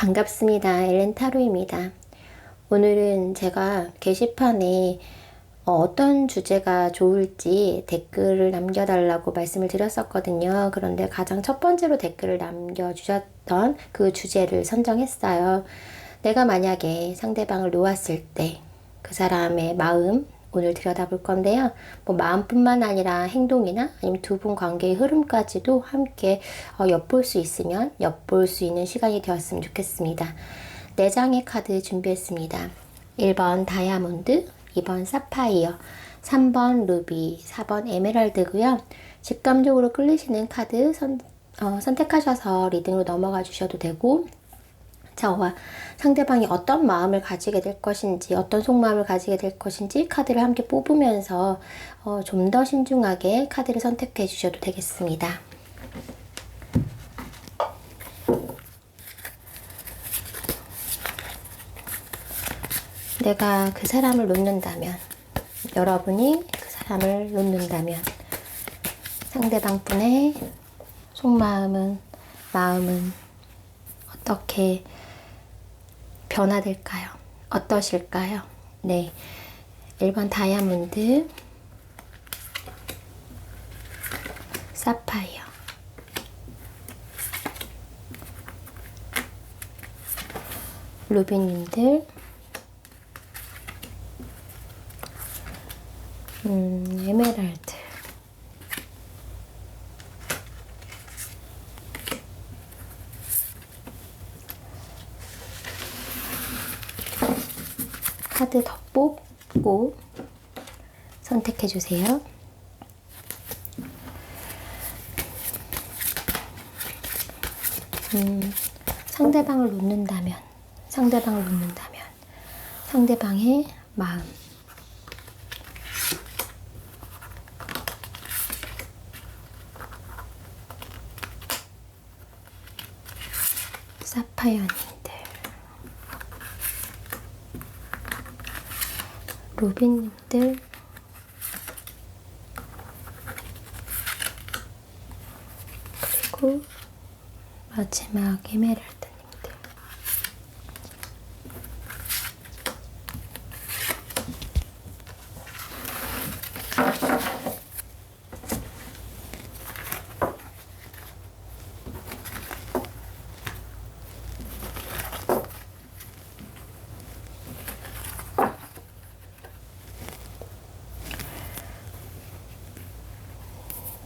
반갑습니다. 엘렌타로입니다. 오늘은 제가 게시판에 어떤 주제가 좋을지 댓글을 남겨달라고 말씀을 드렸었거든요. 그런데 가장 첫 번째로 댓글을 남겨주셨던 그 주제를 선정했어요. 내가 만약에 상대방을 놓았을 때 그 사람의 마음 오늘 들여다볼 건데요. 뭐 마음뿐만 아니라 행동이나 아니면 두 분 관계의 흐름까지도 함께 엿볼 수 있으면 엿볼 수 있는 시간이 되었으면 좋겠습니다. 4장의 카드 준비했습니다. 1번 다이아몬드, 2번 사파이어, 3번 루비, 4번 에메랄드고요. 직감적으로 끌리시는 카드 선택하셔서 리딩으로 넘어가 주셔도 되고, 저와 상대방이 어떤 마음을 가지게 될 것인지, 어떤 속마음을 가지게 될 것인지 카드를 함께 뽑으면서 좀 더 신중하게 카드를 선택해 주셔도 되겠습니다. 내가 그 사람을 놓는다면, 여러분이 그 사람을 놓는다면 상대방 분의 속마음은, 마음은 어떻게 변화될까요? 어떠실까요? 네. 1번 다이아몬드, 사파이어, 루비님들, 에메랄드, 카드 더 뽑고 선택해 주세요. 상대방을 놓는다면, 상대방의 마음, 사파이어님들, 루비님들, 그리고 마지막 에메랄드님들.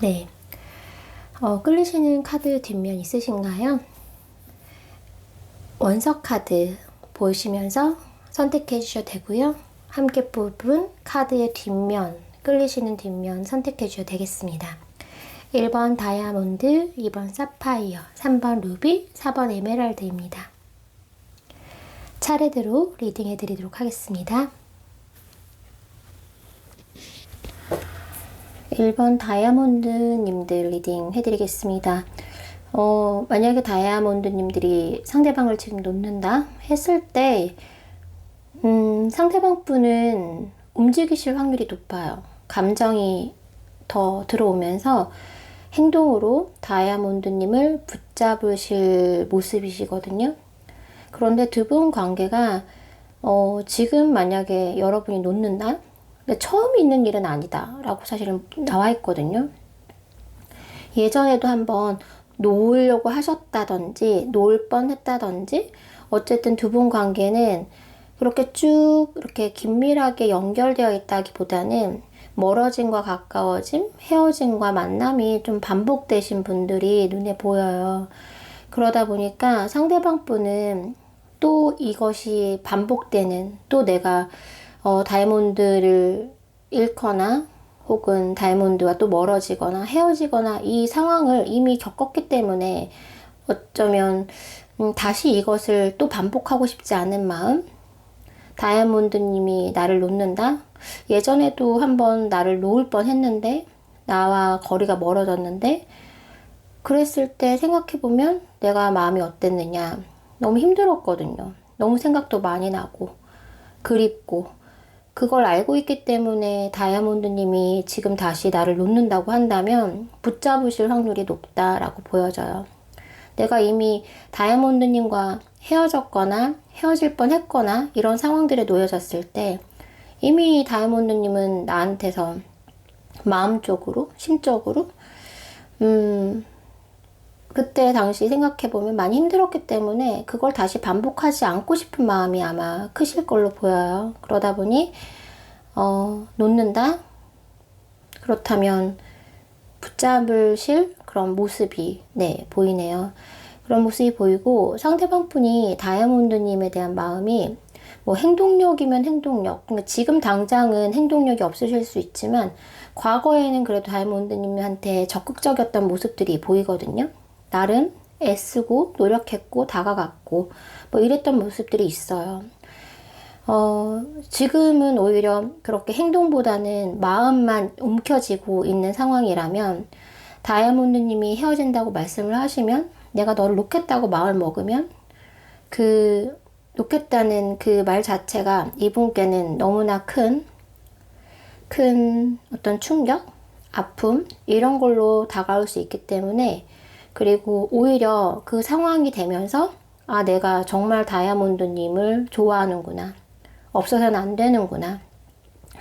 네. 끌리시는 카드 뒷면 있으신가요? 원석 카드 보시면서 선택해 주셔도 되고요. 함께 뽑은 카드의 뒷면, 끌리시는 뒷면 선택해 주셔도 되겠습니다. 1번 다이아몬드, 2번 사파이어, 3번 루비, 4번 에메랄드입니다. 차례대로 리딩해 드리도록 하겠습니다. 1번 다이아몬드님들 리딩 해드리겠습니다. 만약에 다이아몬드님들이 상대방을 지금 놓는다 했을 때, 상대방 분은 움직이실 확률이 높아요. 감정이 더 들어오면서 행동으로 다이아몬드님을 붙잡으실 모습이시거든요. 그런데 두 분 관계가, 지금 만약에 여러분이 놓는다? 근데 처음 있는 일은 아니다 라고 사실은 나와 있거든요. 예전에도 한번 놓으려고 하셨다든지 놓을 뻔 했다든지 어쨌든 두 분 관계는 그렇게 쭉 이렇게 긴밀하게 연결되어 있다기보다는 멀어짐과 가까워짐, 헤어짐과 만남이 좀 반복되신 분들이 눈에 보여요. 그러다 보니까 상대방 분은 또 이것이 반복되는, 또 내가 다이아몬드를 잃거나 혹은 다이아몬드와 또 멀어지거나 헤어지거나 이 상황을 이미 겪었기 때문에 어쩌면 다시 이것을 또 반복하고 싶지 않은 마음, 다이아몬드님이 나를 놓는다? 예전에도 한번 나를 놓을 뻔 했는데, 나와 거리가 멀어졌는데, 그랬을 때 생각해보면 내가 마음이 어땠느냐. 너무 힘들었거든요. 너무 생각도 많이 나고, 그립고, 그걸 알고 있기 때문에 다이아몬드님이 지금 다시 나를 놓는다고 한다면 붙잡으실 확률이 높다라고 보여져요. 내가 이미 다이아몬드님과 헤어졌거나 헤어질 뻔 했거나 이런 상황들에 놓여졌을 때 이미 다이아몬드님은 나한테서 마음적으로, 심적으로, 그때 당시 생각해보면 많이 힘들었기 때문에 그걸 다시 반복하지 않고 싶은 마음이 아마 크실 걸로 보여요. 그러다 보니, 놓는다? 그렇다면 붙잡으실 그런 모습이, 네, 보이네요. 그런 모습이 보이고 상대방 분이 다이아몬드님에 대한 마음이 뭐 행동력이면 행동력, 그러니까 지금 당장은 행동력이 없으실 수 있지만 과거에는 그래도 다이아몬드님한테 적극적이었던 모습들이 보이거든요. 나름 애쓰고 노력했고 다가갔고 뭐 이랬던 모습들이 있어요. 지금은 오히려 그렇게 행동보다는 마음만 움켜쥐고 있는 상황이라면 다이아몬드님이 헤어진다고 말씀을 하시면 내가 너를 놓겠다고 마음을 먹으면 그 놓겠다는 그 말 자체가 이분께는 너무나 큰 어떤 충격, 아픔 이런 걸로 다가올 수 있기 때문에 그리고 오히려 그 상황이 되면서 아 내가 정말 다이아몬드님을 좋아하는구나 없어서는 안 되는구나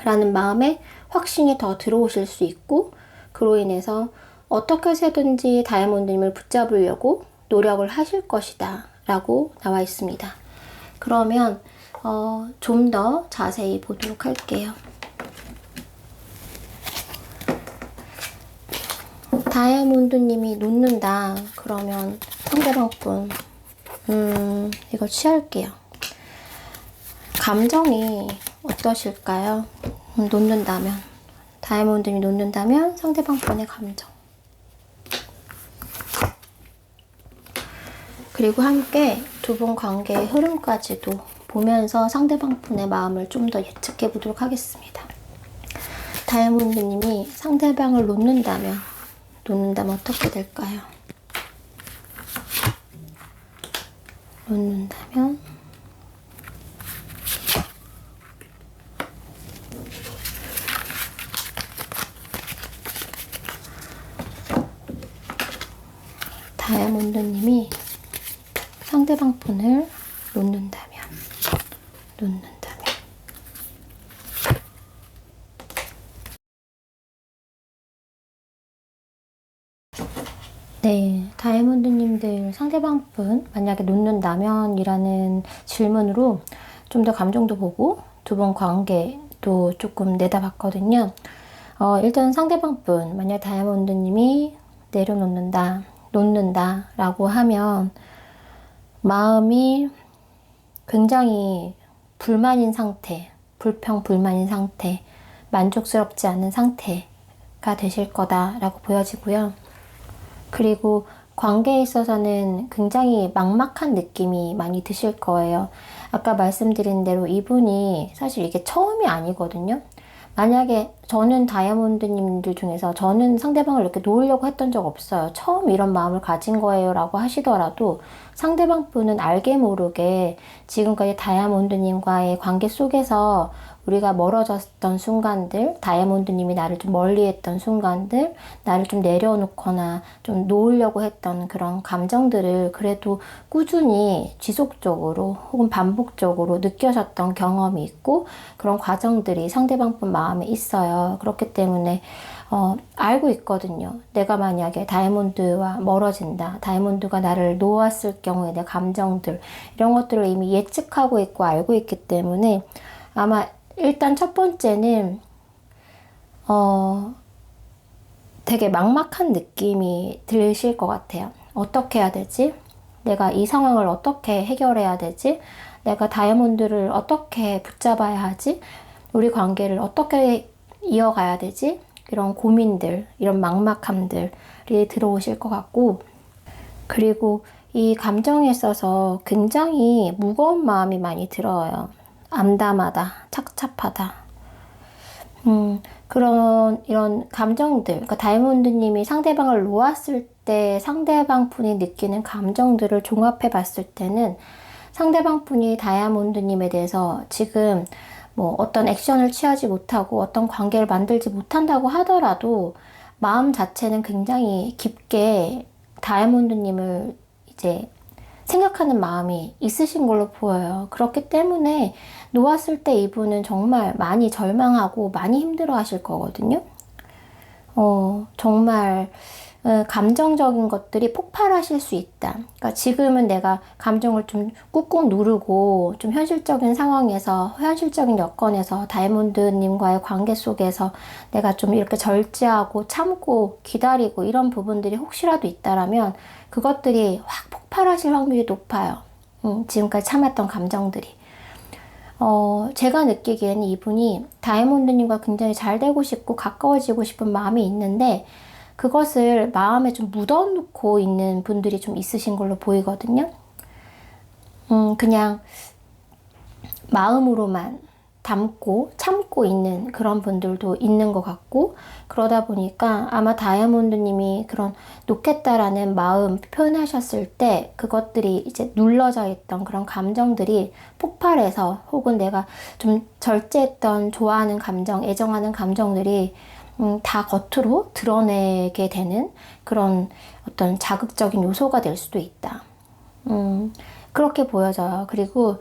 라는 마음에 확신이 더 들어오실 수 있고 그로 인해서 어떻게 해서든지 다이아몬드님을 붙잡으려고 노력을 하실 것이다 라고 나와 있습니다. 그러면 좀 더 자세히 보도록 할게요. 다이아몬드님이 놓는다 그러면 상대방 분 이거 취할게요. 감정이 어떠실까요? 놓는다면 다이아몬드님이 놓는다면 상대방 분의 감정 그리고 함께 두 분 관계의 흐름까지도 보면서 상대방 분의 마음을 좀 더 예측해 보도록 하겠습니다. 다이아몬드님이 상대방을 놓는다면 어떻게 될까요? 놓는다면 다이아몬드님이 상대방 분을 놓는다면 네, 다이아몬드님들 상대방 분 만약에 놓는다면 이라는 질문으로 좀 더 감정도 보고 두 분 관계도 조금 내다봤거든요. 일단 상대방 분 만약 다이아몬드님이 놓는다 라고 하면 마음이 굉장히 불만인 상태, 불평불만인 상태, 만족스럽지 않은 상태가 되실 거다라고 보여지고요. 그리고 관계에 있어서는 굉장히 막막한 느낌이 많이 드실 거예요. 아까 말씀드린 대로 이분이 사실 이게 처음이 아니거든요. 만약에 저는 다이아몬드님들 중에서 저는 상대방을 이렇게 놓으려고 했던 적 없어요. 처음 이런 마음을 가진 거예요 라고 하시더라도 상대방 분은 알게 모르게 지금까지 다이아몬드님과의 관계 속에서 우리가 멀어졌던 순간들, 다이아몬드님이 나를 좀 멀리했던 순간들, 나를 좀 내려놓거나 좀 놓으려고 했던 그런 감정들을 그래도 꾸준히 지속적으로 혹은 반복적으로 느껴졌던 경험이 있고 그런 과정들이 상대방 분 마음에 있어요. 그렇기 때문에 알고 있거든요. 내가 만약에 다이아몬드와 멀어진다. 다이아몬드가 나를 놓았을 경우에 내 감정들 이런 것들을 이미 예측하고 있고 알고 있기 때문에 아마 일단 첫 번째는 되게 막막한 느낌이 드실 것 같아요. 어떻게 해야 되지? 내가 이 상황을 어떻게 해결해야 되지? 내가 다이아몬드를 어떻게 붙잡아야 하지? 우리 관계를 어떻게 이어가야 되지? 이런 고민들, 이런 막막함들이 들어오실 것 같고 그리고 이 감정에 있어서 굉장히 무거운 마음이 많이 들어요. 암담하다, 착잡하다. 이런 감정들, 그러니까 다이아몬드님이 상대방을 놓았을 때 상대방 분이 느끼는 감정들을 종합해 봤을 때는 상대방 분이 다이아몬드님에 대해서 지금 뭐 어떤 액션을 취하지 못하고 어떤 관계를 만들지 못한다고 하더라도 마음 자체는 굉장히 깊게 다이아몬드님을 이제 생각하는 마음이 있으신 걸로 보여요. 그렇기 때문에 놓았을 때 이분은 정말 많이 절망하고 많이 힘들어 하실 거거든요. 정말 감정적인 것들이 폭발하실 수 있다. 그러니까 지금은 내가 감정을 좀 꾹꾹 누르고 좀 현실적인 상황에서, 현실적인 여건에서 다이아몬드님과의 관계 속에서 내가 좀 이렇게 절제하고 참고 기다리고 이런 부분들이 혹시라도 있다라면 그것들이 확 폭발하실 확률이 높아요. 지금까지 참았던 감정들이. 제가 느끼기에는 이분이 다이아몬드님과 굉장히 잘 되고 싶고 가까워지고 싶은 마음이 있는데 그것을 마음에 좀 묻어놓고 있는 분들이 좀 있으신 걸로 보이거든요. 그냥 마음으로만 담고 참고 있는 그런 분들도 있는 것 같고, 그러다 보니까 아마 다이아몬드님이 그런 놓겠다라는 마음 표현하셨을 때 그것들이 이제 눌러져 있던 그런 감정들이 폭발해서, 혹은 내가 좀 절제했던 좋아하는 감정, 애정하는 감정들이 다 겉으로 드러내게 되는 그런 어떤 자극적인 요소가 될 수도 있다. 그렇게 보여져요. 그리고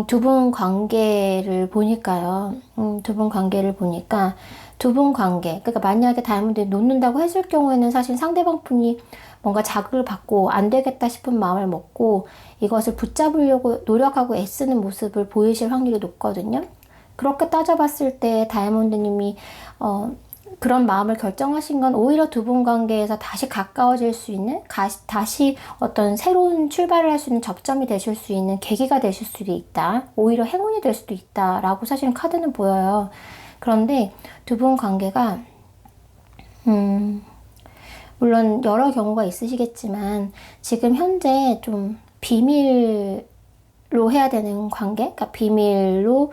두 분 관계를 보니까요. 두 분 관계를 보니까 두 분 관계, 그러니까 만약에 다이아몬드를 놓는다고 했을 경우에는 사실 상대방 분이 뭔가 자극을 받고 안 되겠다 싶은 마음을 먹고 이것을 붙잡으려고 노력하고 애쓰는 모습을 보이실 확률이 높거든요. 그렇게 따져봤을 때 다이아몬드님이 그런 마음을 결정하신 건 오히려 두 분 관계에서 다시 가까워질 수 있는, 다시 어떤 새로운 출발을 할 수 있는 접점이 되실 수 있는 계기가 되실 수도 있다. 오히려 행운이 될 수도 있다라고 사실은 카드는 보여요. 그런데 두 분 관계가 물론 여러 경우가 있으시겠지만 지금 현재 좀 비밀로 해야 되는 관계? 그러니까 비밀로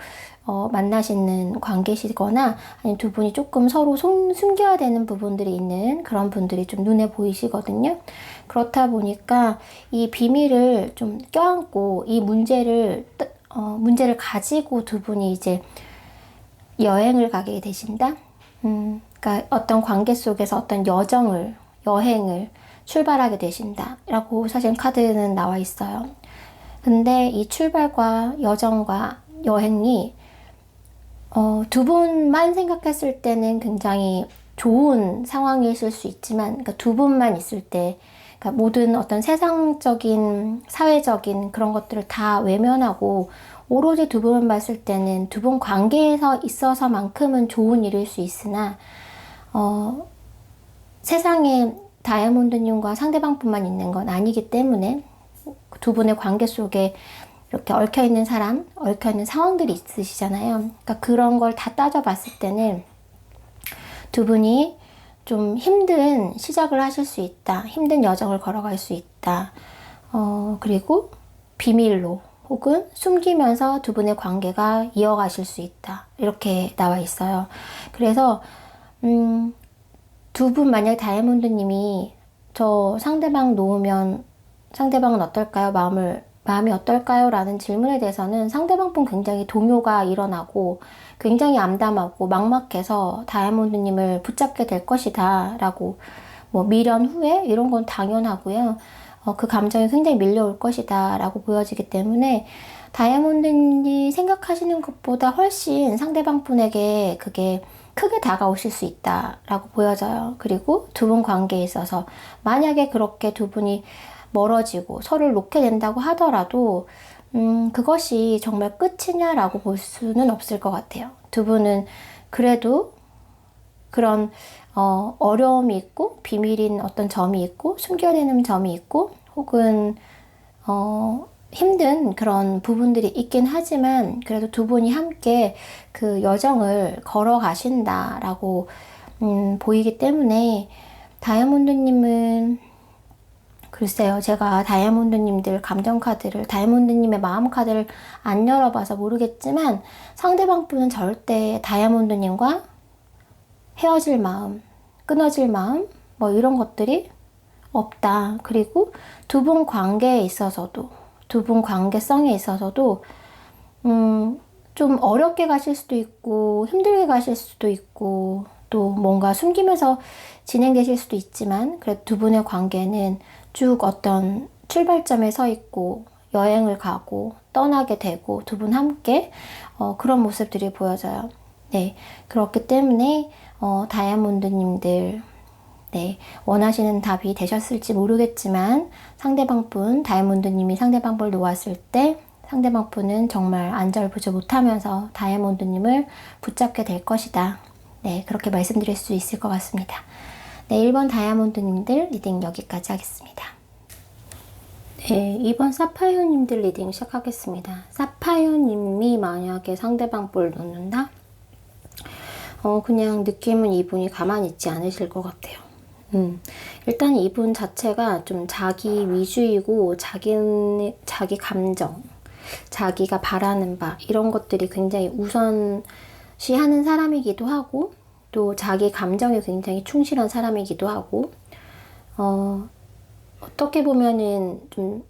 만나시는 관계시거나 아니면 두 분이 조금 서로 숨겨야 되는 부분들이 있는 그런 분들이 좀 눈에 보이시거든요. 그렇다 보니까 이 비밀을 좀 껴안고 이 문제를 가지고 두 분이 이제 여행을 가게 되신다. 그러니까 어떤 관계 속에서 어떤 여행을 출발하게 되신다라고 사실 카드는 나와 있어요. 근데 이 출발과 여정과 여행이 두 분만 생각했을 때는 굉장히 좋은 상황이실 수 있지만, 그러니까 두 분만 있을 때, 그러니까 모든 어떤 세상적인, 사회적인 그런 것들을 다 외면하고 오로지 두 분만 봤을 때는 두 분 관계에서 있어서만큼은 좋은 일일 수 있으나 세상에 다이아몬드님과 상대방뿐만 있는 건 아니기 때문에 두 분의 관계 속에 이렇게 얽혀있는 사람, 얽혀있는 상황들이 있으시잖아요. 그러니까 그런 걸 다 따져봤을 때는 두 분이 좀 힘든 시작을 하실 수 있다. 힘든 여정을 걸어갈 수 있다. 그리고 비밀로 혹은 숨기면서 두 분의 관계가 이어가실 수 있다. 이렇게 나와 있어요. 그래서 두 분 만약에 다이아몬드님이 저 상대방 놓으면 상대방은 어떨까요? 마음이 어떨까요? 라는 질문에 대해서는 상대방 분 굉장히 동요가 일어나고 굉장히 암담하고 막막해서 다이아몬드님을 붙잡게 될 것이다 라고, 뭐 미련 후회 이런 건 당연하고요. 그 감정이 굉장히 밀려올 것이다 라고 보여지기 때문에 다이아몬드님이 생각하시는 것보다 훨씬 상대방 분에게 그게 크게 다가오실 수 있다라고 보여져요. 그리고 두 분 관계에 있어서 만약에 그렇게 두 분이 멀어지고 서로를 놓게 된다고 하더라도 그것이 정말 끝이냐라고 볼 수는 없을 것 같아요. 두 분은 그래도 그런 어려움이 있고 비밀인 어떤 점이 있고 숨겨야 되는 점이 있고 혹은 힘든 그런 부분들이 있긴 하지만 그래도 두 분이 함께 그 여정을 걸어가신다라고 보이기 때문에 다이아몬드님은 글쎄요, 제가 다이아몬드님들 감정 카드를, 다이아몬드님의 마음 카드를 안 열어봐서 모르겠지만 상대방 분은 절대 다이아몬드님과 헤어질 마음, 끊어질 마음, 뭐 이런 것들이 없다. 그리고 두 분 관계에 있어서도, 두 분 관계성에 있어서도 좀 어렵게 가실 수도 있고 힘들게 가실 수도 있고 또 뭔가 숨기면서 진행되실 수도 있지만 그래도 두 분의 관계는 쭉 어떤 출발점에 서 있고 여행을 가고 떠나게 되고 두 분 함께 그런 모습들이 보여져요. 네, 그렇기 때문에 다이아몬드님들 네, 원하시는 답이 되셨을지 모르겠지만 상대방 분, 다이아몬드님이 상대방 분을 놓았을 때 상대방 분은 정말 안절부절 못하면서 다이아몬드님을 붙잡게 될 것이다. 네, 그렇게 말씀드릴 수 있을 것 같습니다. 네, 1번 다이아몬드님들 리딩 여기까지 하겠습니다. 네, 2번 사파이어님들 리딩 시작하겠습니다. 사파이어님이 만약에 상대방 볼 놓는다? 그냥 느낌은 이분이 가만히 있지 않으실 것 같아요. 일단 이분 자체가 좀 자기 위주이고 자기 감정, 자기가 바라는 바 이런 것들이 굉장히 우선시하는 사람이기도 하고 또 자기 감정에 굉장히 충실한 사람이기도 하고 어떻게 보면은 좀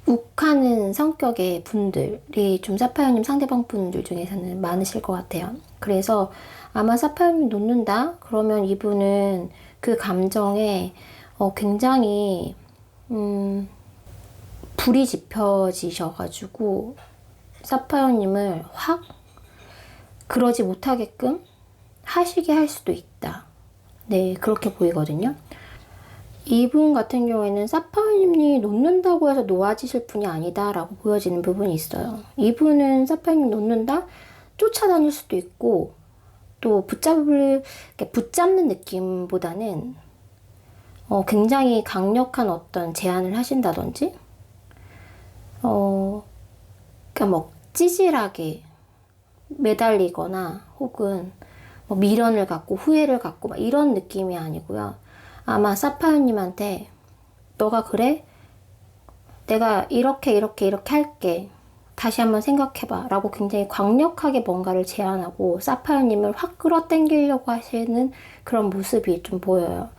욱하는 성격의 분들이 좀 사파이어님 상대방 분들 중에서는 많으실 것 같아요. 그래서 아마 사파이어님 놓는다? 그러면 이분은 그 감정에 굉장히 불이 지펴지셔가지고 사파이어님을 확 그러지 못하게끔 하시게 할 수도 있다. 네, 그렇게 보이거든요. 이분 같은 경우에는 사파이어님이 놓는다고 해서 놓아지실 분이 아니다 라고 보여지는 부분이 있어요. 이분은 사파이어님 놓는다? 쫓아다닐 수도 있고 또 붙잡는 느낌보다는 굉장히 강력한 어떤 제안을 하신다든지 그러니까 뭐 찌질하게 매달리거나 혹은 뭐 미련을 갖고 후회를 갖고 막 이런 느낌이 아니고요. 아마 사파이어님한테 너가 그래? 내가 이렇게 할게. 다시 한번 생각해봐 라고 굉장히 강력하게 뭔가를 제안하고 사파이어님을 확 끌어당기려고 하시는 그런 모습이 좀 보여요.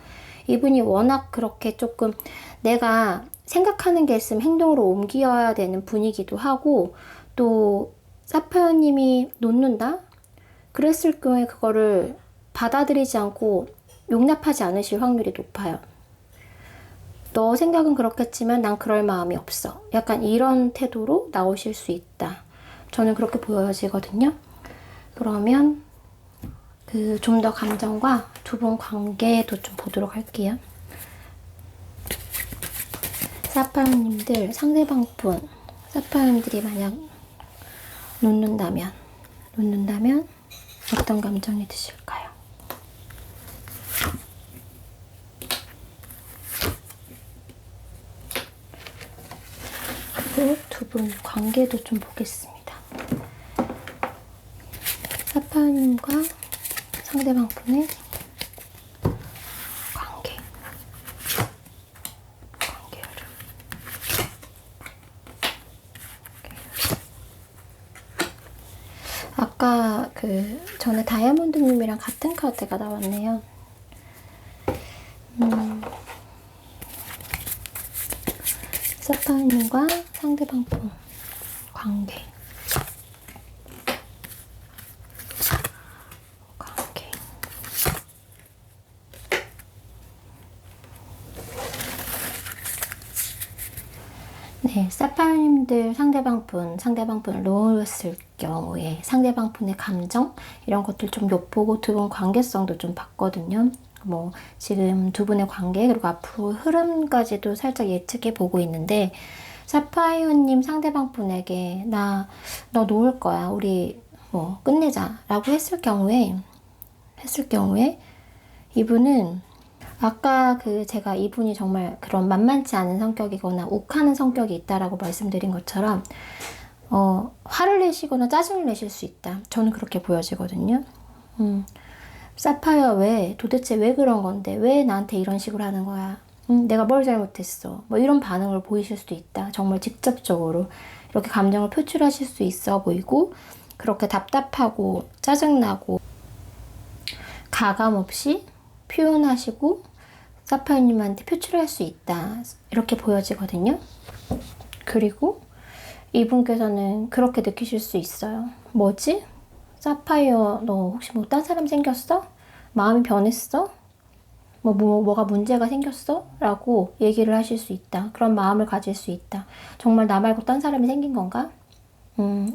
이분이 워낙 그렇게 조금 내가 생각하는 게 있으면 행동으로 옮겨야 되는 분이기도 하고 또 사파이어님이 놓는다? 그랬을 경우에 그거를 받아들이지 않고 용납하지 않으실 확률이 높아요. 너 생각은 그렇겠지만 난 그럴 마음이 없어. 약간 이런 태도로 나오실 수 있다. 저는 그렇게 보여지거든요. 그러면 좀 더 감정과 두 분 관계도 좀 보도록 할게요. 사파이어님들 상대방 분, 사파이어님들이 만약 놓는다면 어떤 감정이 드실까요? 그리고 두 분 관계도 좀 보겠습니다. 사파이어님과 상대방 분의 관계. 아까 전에 다이아몬드님이랑 같은 카드가 나왔네요. 사파이어님과 상대방 분 관계. 네, 사파이어님들 상대방 분을 놓았을 경우에 상대방 분의 감정 이런 것들 좀 엿보고 두 분 관계성도 좀 봤거든요. 뭐 지금 두 분의 관계 그리고 앞으로 흐름까지도 살짝 예측해 보고 있는데 사파이어님 상대방 분에게 너 놓을 거야 우리 뭐 끝내자 라고 했을 경우에 이분은 아까 제가 이분이 정말 그런 만만치 않은 성격이거나 욱하는 성격이 있다라고 말씀드린 것처럼 화를 내시거나 짜증을 내실 수 있다. 저는 그렇게 보여지거든요. 사파이어 도대체 왜 그런 건데 왜 나한테 이런 식으로 하는 거야? 내가 뭘 잘못했어? 뭐 이런 반응을 보이실 수도 있다. 정말 직접적으로 이렇게 감정을 표출하실 수 있어 보이고 그렇게 답답하고 짜증나고 가감 없이 표현하시고 사파이어님한테 표출할 수 있다. 이렇게 보여지거든요. 그리고 이분께서는 그렇게 느끼실 수 있어요. 뭐지? 사파이어 너 혹시 뭐 딴 사람 생겼어? 마음이 변했어? 뭐가 문제가 생겼어? 라고 얘기를 하실 수 있다. 그런 마음을 가질 수 있다. 정말 나 말고 딴 사람이 생긴 건가?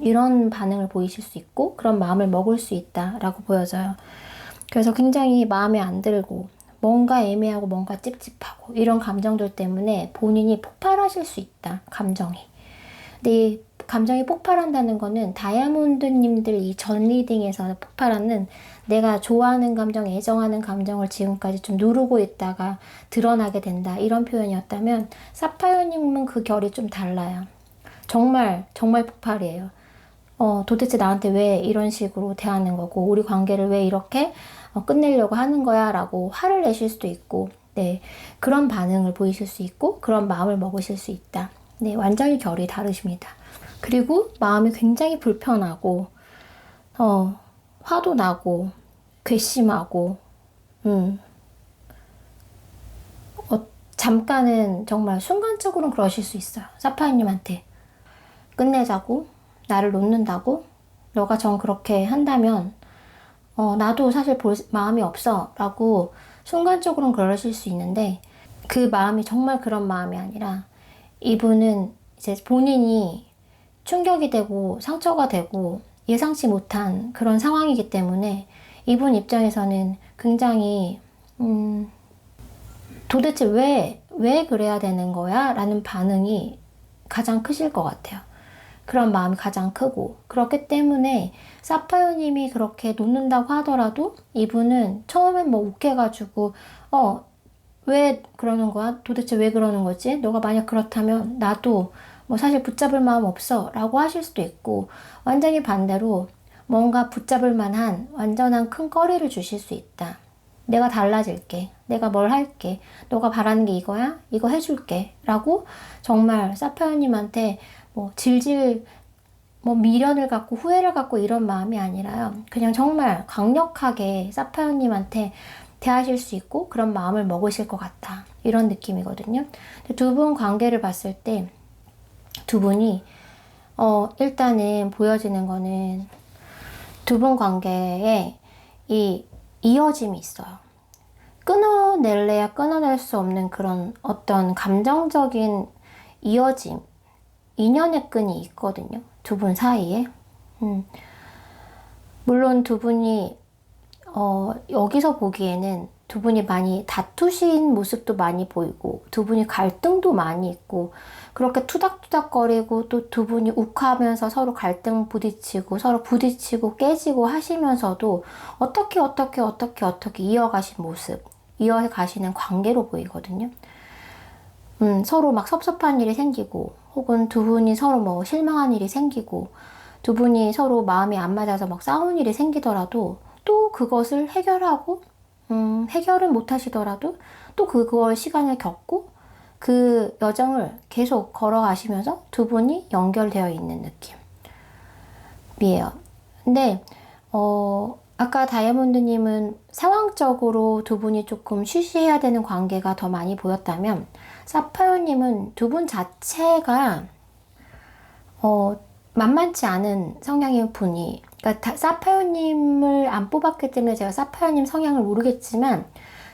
이런 반응을 보이실 수 있고, 그런 마음을 먹을 수 있다. 라고 보여져요. 그래서 굉장히 마음에 안 들고, 뭔가 애매하고, 뭔가 찝찝하고, 이런 감정들 때문에 본인이 폭발하실 수 있다. 감정이. 근데 이 감정이 폭발한다는 거는 다이아몬드님들 이 전 리딩에서 폭발하는 내가 좋아하는 감정, 애정하는 감정을 지금까지 좀 누르고 있다가 드러나게 된다. 이런 표현이었다면 사파이어님은 그 결이 좀 달라요. 정말 폭발이에요. 도대체 나한테 왜 이런 식으로 대하는 거고, 우리 관계를 왜 이렇게 끝내려고 하는 거야? 라고 화를 내실 수도 있고, 네. 그런 반응을 보이실 수 있고, 그런 마음을 먹으실 수 있다. 네. 완전히 결이 다르십니다. 그리고 마음이 굉장히 불편하고, 화도 나고, 괘씸하고, 잠깐은 정말 순간적으로는 그러실 수 있어요. 사파이님한테. 끝내자고, 나를 놓는다고, 너가 정 그렇게 한다면, 나도 사실 볼 마음이 없어. 라고 순간적으로는 그러실 수 있는데, 그 마음이 정말 그런 마음이 아니라, 이분은 이제 본인이 충격이 되고 상처가 되고 예상치 못한 그런 상황이기 때문에 이분 입장에서는 굉장히 도대체 왜 그래야 되는 거야? 라는 반응이 가장 크실 것 같아요. 그런 마음이 가장 크고, 그렇기 때문에 사파이어님이 그렇게 놓는다고 하더라도 이분은 처음엔 뭐 욱해가지고 왜 그러는 거야? 도대체 왜 그러는 거지? 너가 만약 그렇다면 나도 뭐 사실 붙잡을 마음 없어 라고 하실 수도 있고, 완전히 반대로 뭔가 붙잡을 만한 완전한 큰 거리를 주실 수 있다. 내가 달라질게. 내가 뭘 할게. 너가 바라는 게 이거야? 이거 해줄게. 라고 정말 사파이어님한테 뭐 질질 뭐 미련을 갖고 후회를 갖고 이런 마음이 아니라요. 그냥 정말 강력하게 사파이어님한테 대하실 수 있고 그런 마음을 먹으실 것 같다. 이런 느낌이거든요. 두 분 관계를 봤을 때 두 분이 일단은 보여지는 거는 두 분 관계에 이 이어짐이 있어요. 끊어낼래야 끊어낼 수 없는 그런 어떤 감정적인 이어짐, 인연의 끈이 있거든요. 두 분 사이에. 물론 두 분이 여기서 보기에는 두 분이 많이 다투신 모습도 많이 보이고 두 분이 갈등도 많이 있고 그렇게 투닥투닥거리고 또 두 분이 욱하면서 서로 갈등 부딪히고 서로 부딪히고 깨지고 하시면서도 어떻게 이어가신 모습, 이어가시는 관계로 보이거든요. 서로 막 섭섭한 일이 생기고 혹은 두 분이 서로 뭐 실망한 일이 생기고 두 분이 서로 마음이 안 맞아서 막 싸운 일이 생기더라도 또 그것을 해결하고 해결은 못 하시더라도 또 그걸 시간을 겪고 그 여정을 계속 걸어가시면서 두 분이 연결되어 있는 느낌이에요. 근데 아까 다이아몬드님은 상황적으로 두 분이 조금 쉬쉬해야 되는 관계가 더 많이 보였다면 사파이어님은 두 분 자체가 만만치 않은 성향의 분이, 그러니까 사파이어님을 안 뽑았기 때문에 제가 사파이어님 성향을 모르겠지만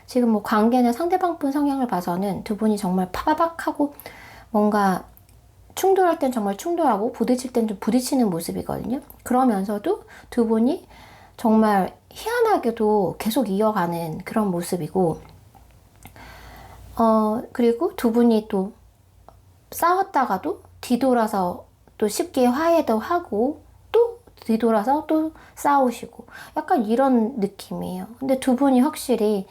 지금 뭐 관계나 상대방 분 성향을 봐서는 두 분이 정말 파바박하고 뭔가 충돌할 땐 정말 충돌하고 부딪힐 땐 좀 부딪히는 모습이거든요. 그러면서도 두 분이 정말 희한하게도 계속 이어가는 그런 모습이고, 그리고 두 분이 또 싸웠다가도 뒤돌아서 또 쉽게 화해도 하고 또 뒤돌아서 또 싸우시고 약간 이런 느낌이에요. 근데 두 분이 확실히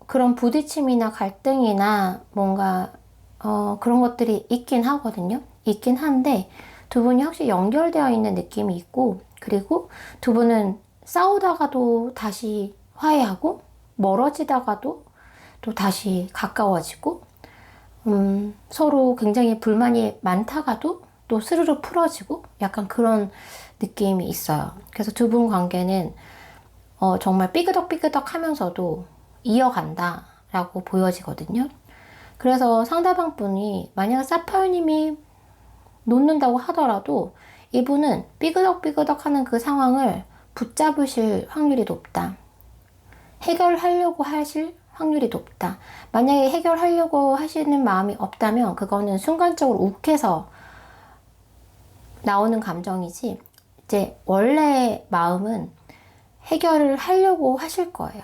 그런 부딪힘이나 갈등이나 뭔가 그런 것들이 있긴 하거든요. 있긴 한데 두 분이 확실히 연결되어 있는 느낌이 있고, 그리고 두 분은 싸우다가도 다시 화해하고 멀어지다가도 또 다시 가까워지고 서로 굉장히 불만이 많다가도 또 스르르 풀어지고 약간 그런 느낌이 있어요. 그래서 두 분 관계는 정말 삐그덕삐그덕 하면서도 이어간다 라고 보여지거든요. 그래서 상대방 분이 만약 사파이어님이 놓는다고 하더라도 이분은 삐그덕삐그덕 하는 그 상황을 붙잡으실 확률이 높다. 해결하려고 하실 확률이 높다. 만약에 해결하려고 하시는 마음이 없다면 그거는 순간적으로 욱해서 나오는 감정이지, 이제 원래 마음은 해결을 하려고 하실 거예요.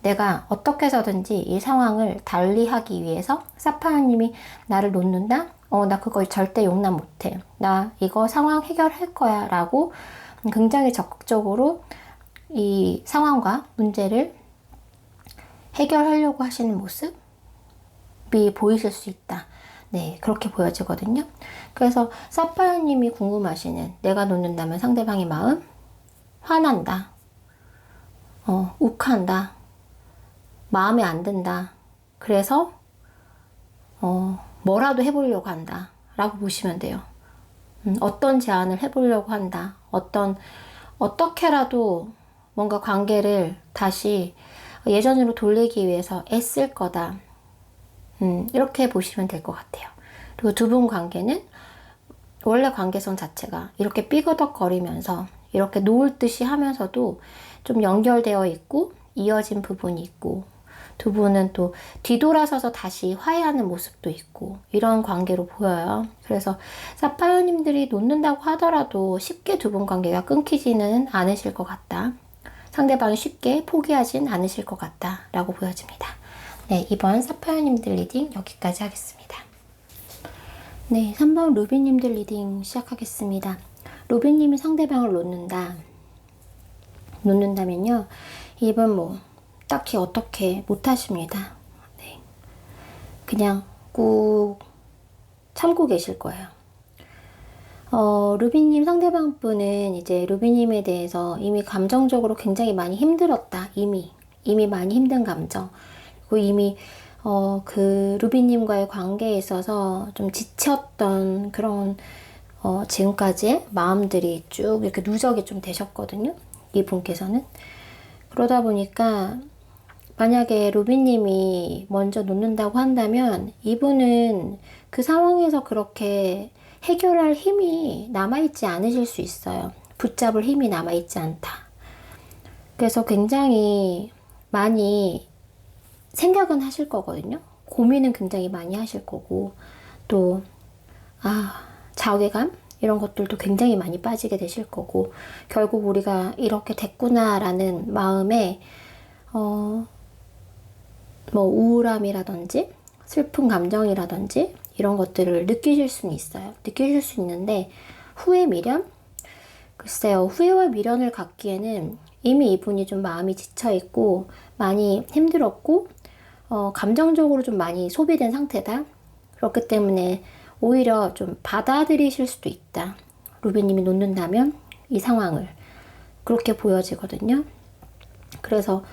내가 어떻게 해서든지 이 상황을 달리하기 위해서 사파이어님이 나를 놓는다? 나 그거 절대 용납 못해. 나 이거 상황 해결할 거야 라고 굉장히 적극적으로 이 상황과 문제를 해결하려고 하시는 모습이 보이실 수 있다. 네, 그렇게 보여지거든요. 그래서 사파이어님이 궁금하시는, 내가 놓는다면 상대방의 마음? 화난다. 욱한다. 마음에 안 든다. 그래서 뭐라도 해보려고 한다 라고 보시면 돼요. 어떤 제안을 해보려고 한다. 어떻게라도 뭔가 관계를 다시 예전으로 돌리기 위해서 애쓸 거다. 이렇게 보시면 될 것 같아요. 그리고 두 분 관계는 원래 관계성 자체가 이렇게 삐그덕거리면서 이렇게 놓을 듯이 하면서도 좀 연결되어 있고 이어진 부분이 있고, 두 분은 또 뒤돌아서서 다시 화해하는 모습도 있고, 이런 관계로 보여요. 그래서 사파이어님들이 놓는다고 하더라도 쉽게 두 분 관계가 끊기지는 않으실 것 같다. 상대방이 쉽게 포기하진 않으실 것 같다 라고 보여집니다. 네, 이번 사파이어님들 리딩 여기까지 하겠습니다. 네, 3번 루비님들 리딩 시작하겠습니다. 루비님이 상대방을 놓는다면요, 이분 딱히 어떻게 못하십니다. 네, 그냥 꾹 참고 계실 거예요. 루비님 상대방 분은 이제 루비님에 대해서 이미 감정적으로 굉장히 많이 힘들었다. 이미 많이 힘든 감정. 그리고 이미 그 루비님과의 관계에 있어서 좀 지쳤던 그런 지금까지의 마음들이 쭉 이렇게 누적이 좀 되셨거든요. 이분께서는. 그러다 보니까 만약에 루비님이 먼저 놓는다고 한다면 이분은 그 상황에서 그렇게 해결할 힘이 남아있지 않으실 수 있어요. 붙잡을 힘이 남아있지 않다. 그래서 굉장히 많이 생각은 하실 거거든요. 고민은 굉장히 많이 하실 거고, 또 자괴감? 이런 것들도 굉장히 많이 빠지게 되실 거고, 결국 우리가 이렇게 됐구나라는 마음에 우울함이라든지 슬픈 감정이라든지 이런 것들을 느끼실 수는 있어요. 느끼실 수 있는데, 후회 미련? 글쎄요, 후회와 미련을 갖기에는 이미 이분이 좀 마음이 지쳐있고 많이 힘들었고 감정적으로 좀 많이 소비된 상태다. 그렇기 때문에 오히려 좀 받아들이실 수도 있다. 루비님이 놓는다면 이 상황을 그렇게 보여지거든요. 그래서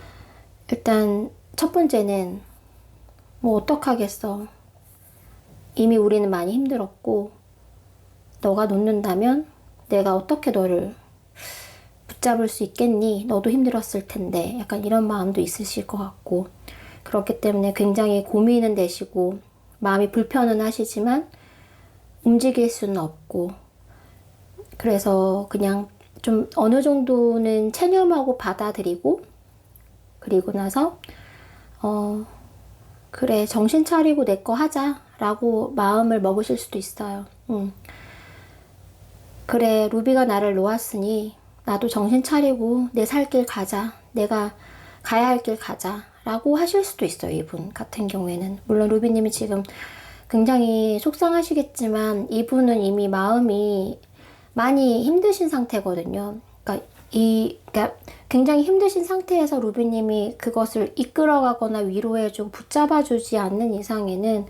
일단 첫 번째는 어떡하겠어. 이미 우리는 많이 힘들었고 너가 놓는다면 내가 어떻게 너를 붙잡을 수 있겠니? 너도 힘들었을 텐데. 약간 이런 마음도 있으실 것 같고, 그렇기 때문에 굉장히 고민은 되시고 마음이 불편은 하시지만 움직일 수는 없고, 그래서 그냥 좀 어느 정도는 체념하고 받아들이고, 그리고 나서 그래, 정신 차리고 내 거 하자 라고 마음을 먹으실 수도 있어요. 그래, 루비가 나를 놓았으니 나도 정신 차리고 내 살 길 가자. 내가 가야 할 길 가자 라고 하실 수도 있어요. 이분 같은 경우에는. 물론 루비님이 지금 굉장히 속상하시겠지만 이분은 이미 마음이 많이 힘드신 상태거든요. 그러니까 굉장히 힘드신 상태에서 루비님이 그것을 이끌어가거나 위로해주고 붙잡아주지 않는 이상에는,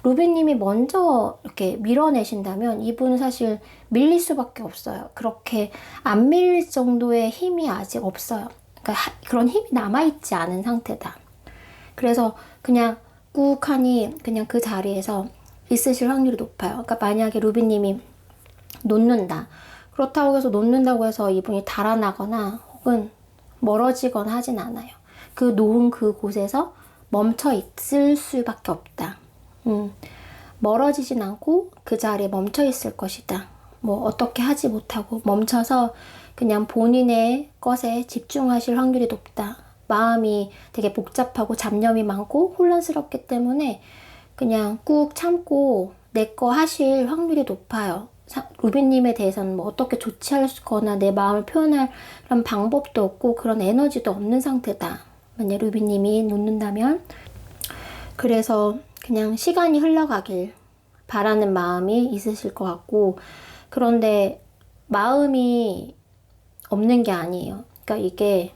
루비님이 먼저 이렇게 밀어내신다면 이분은 사실 밀릴 수밖에 없어요. 그렇게 안 밀릴 정도의 힘이 아직 없어요. 그러니까 그런 힘이 남아있지 않은 상태다. 그래서 그냥 꾹하니 그냥 그 자리에서 있으실 확률이 높아요. 그러니까 만약에 루비님이 놓는다. 그렇다고 해서 놓는다고 해서 이분이 달아나거나 혹은 멀어지거나 하진 않아요. 그 놓은 그곳에서 멈춰 있을 수밖에 없다. 멀어지진 않고 그 자리에 멈춰 있을 것이다. 어떻게 하지 못하고 멈춰서 그냥 본인의 것에 집중하실 확률이 높다 마음이 되게 복잡하고 잡념이 많고 혼란스럽기 때문에 그냥 꾹 참고 내 거 하실 확률이 높아요. 루비님에 대해서는 뭐 어떻게 조치하거나 내 마음을 표현할 그런 방법도 없고 그런 에너지도 없는 상태다. 만약 루비님이 놓는다면. 그래서 그냥 시간이 흘러가길 바라는 마음이 있으실 것 같고, 그런데 마음이 없는 게 아니에요. 그러니까 이게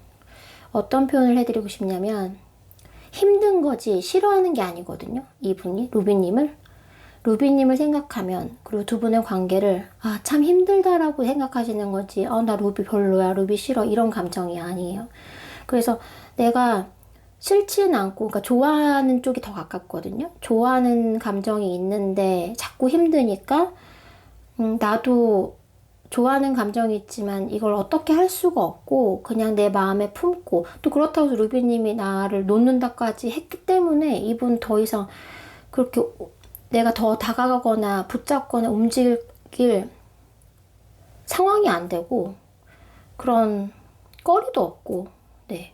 어떤 표현을 해드리고 싶냐면 힘든 거지 싫어하는 게 아니거든요. 이분이 루비님을 생각하면, 그리고 두 분의 관계를 참 힘들다라고 생각하시는 거지 나 루비 별로야, 루비 싫어, 이런 감정이 아니에요. 그래서 내가 싫지는 않고, 그러니까 좋아하는 쪽이 더 가깝거든요. 좋아하는 감정이 있는데 자꾸 힘드니까 나도 좋아하는 감정이 있지만 이걸 어떻게 할 수가 없고 그냥 내 마음에 품고, 또 그렇다고 해서 루비님이 나를 놓는다까지 했기 때문에 이분 더 이상 그렇게 내가 더 다가가거나 붙잡거나 움직일 상황이 안 되고 그런 거리도 없고, 네,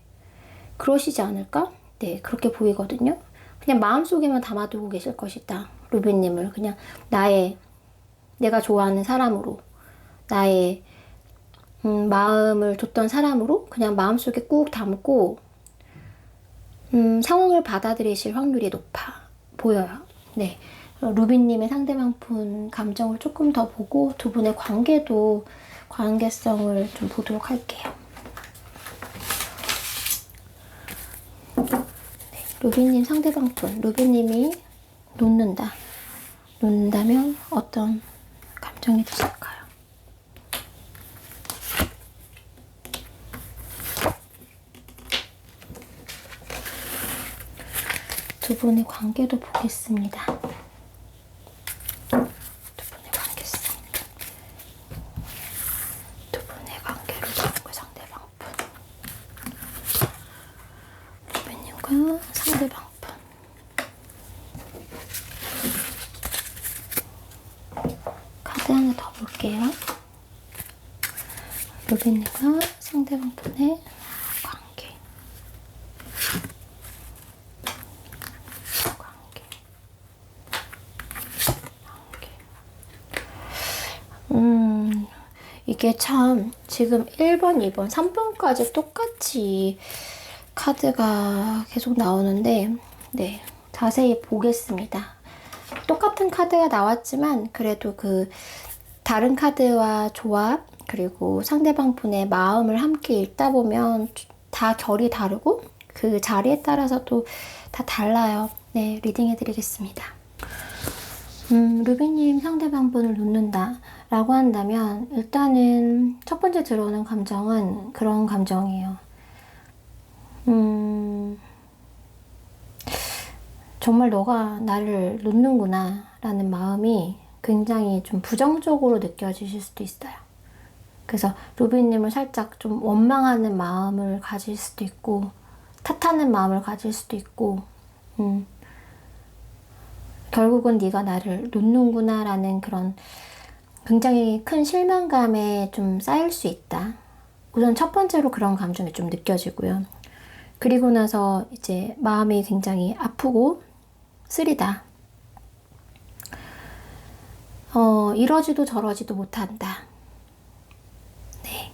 그러시지 않을까? 네, 그렇게 보이거든요. 그냥 마음속에만 담아두고 계실 것이다. 루비님을 그냥 내가 좋아하는 사람으로, 나의 마음을 줬던 사람으로 그냥 마음속에 꾹 담고 상황을 받아들이실 확률이 높아 보여요. 네, 루비님의 상대방 분 감정을 조금 더 보고 두 분의 관계성을 좀 보도록 할게요. 네, 루비님 상대방 분, 루비님이 놓는다면 어떤 감정이 드실까요? 두 분의 관계도 보겠습니다. 두 분의 관계를 보고 상대방 분. 루비님과 상대방 분. 카드 하나 더 볼게요. 루비님과 상대방 분의 관계. 이게 참 지금 1번, 2번, 3번까지 똑같이 카드가 계속 나오는데, 네, 자세히 보겠습니다. 똑같은 카드가 나왔지만 그래도 그 다른 카드와 조합, 그리고 상대방 분의 마음을 함께 읽다 보면 다 결이 다르고 그 자리에 따라서도 다 달라요. 네, 리딩 해드리겠습니다. 루비님 상대방 분을 놓는다 라고 한다면 일단은 첫 번째 들어오는 감정은 그런 감정이에요. 정말 너가 나를 놓는구나 라는 마음이 굉장히 좀 부정적으로 느껴지실 수도 있어요. 그래서 루비님을 살짝 좀 원망하는 마음을 가질 수도 있고, 탓하는 마음을 가질 수도 있고, 결국은 네가 나를 놓는구나 라는 그런 굉장히 큰 실망감에 좀 쌓일 수 있다. 우선 첫 번째로 그런 감정이 좀 느껴지고요. 그리고 나서 이제 마음이 굉장히 아프고 쓰리다. 이러지도 저러지도 못한다. 네.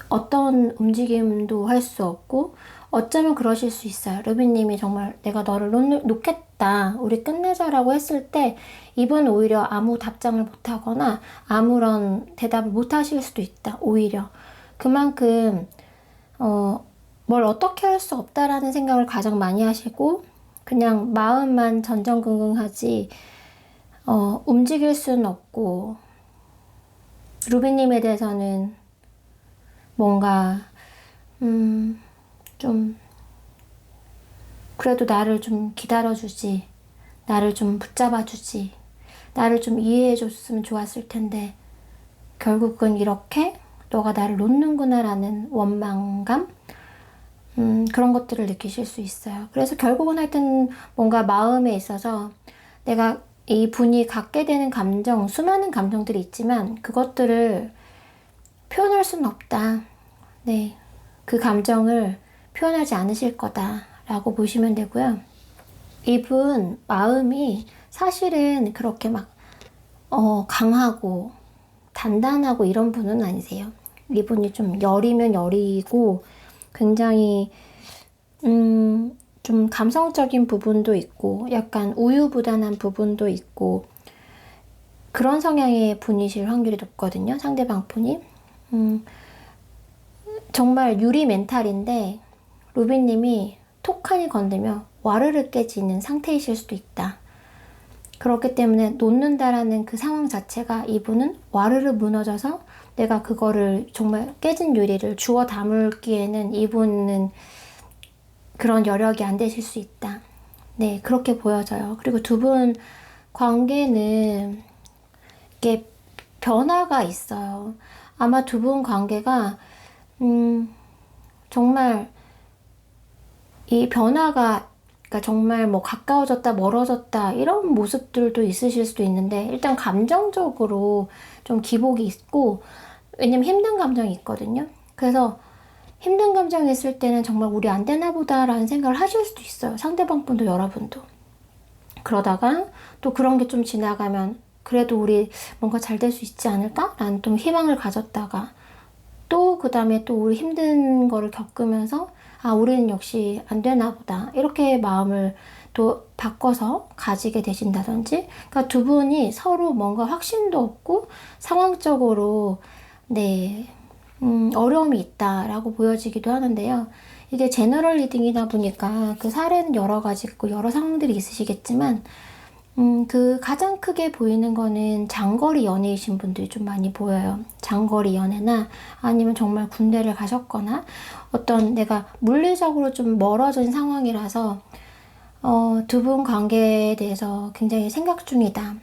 어떤 움직임도 할 수 없고, 어쩌면 그러실 수 있어요. 루비님이 정말 내가 너를 놓겠다, 우리 끝내자라고 했을 때 이분 오히려 아무 답장을 못하거나 아무런 대답을 못하실 수도 있다. 오히려 그만큼 뭘 어떻게 할 수 없다라는 생각을 가장 많이 하시고 그냥 마음만 전전긍긍하지 움직일 수는 없고, 루비님에 대해서는 뭔가 좀 그래도 나를 좀 기다려주지, 나를 좀 붙잡아주지, 나를 좀 이해해줬으면 좋았을 텐데 결국은 이렇게 너가 나를 놓는구나 라는 원망감, 그런 것들을 느끼실 수 있어요. 그래서 결국은 하여튼 뭔가 마음에 있어서 내가 이 분이 갖게 되는 감정, 수많은 감정들이 있지만 그것들을 표현할 수는 없다. 네, 그 감정을 표현하지 않으실 거다라고 보시면 되고요. 이분 마음이 사실은 그렇게 막 강하고 단단하고 이런 분은 아니세요. 이분이 좀 열이면 열이고 굉장히 좀 감성적인 부분도 있고 약간 우유부단한 부분도 있고 그런 성향의 분이실 확률이 높거든요. 상대방 분이. 정말 유리 멘탈인데 루비님이 톡하니 건들면 와르르 깨지는 상태이실 수도 있다. 그렇기 때문에 놓는다라는 그 상황 자체가 이분은 와르르 무너져서 내가 그거를 정말 깨진 유리를 주워 담을기에는 이분은 그런 여력이 안 되실 수 있다. 네, 그렇게 보여져요. 그리고 두 분 관계는 이게 변화가 있어요. 아마 두 분 관계가 정말 이 변화가 그러니까 정말 뭐 가까워졌다 멀어졌다 이런 모습들도 있으실 수도 있는데 일단 감정적으로 좀 기복이 있고 왜냐면 힘든 감정이 있거든요. 그래서 힘든 감정이 있을 때는 정말 우리 안 되나 보다라는 생각을 하실 수도 있어요. 상대방 분도 여러분도. 그러다가 또 그런 게 좀 지나가면 그래도 우리 뭔가 잘 될 수 있지 않을까? 라는 좀 희망을 가졌다가 또 그 다음에 또 우리 힘든 거를 겪으면서 아 우리는 역시 안 되나 보다 이렇게 마음을 또 바꿔서 가지게 되신다든지 그러니까 두 분이 서로 뭔가 확신도 없고 상황적으로 네 어려움이 있다라고 보여지기도 하는데요. 이게 제너럴 리딩이다 보니까 그 사례는 여러 가지 있고 여러 상황들이 있으시겠지만 그 가장 크게 보이는 거는 장거리 연애이신 분들이 좀 많이 보여요. 장거리 연애나 아니면 정말 군대를 가셨거나 어떤 내가 물리적으로 좀 멀어진 상황이라서 두 분 관계에 대해서 굉장히 생각 중이다.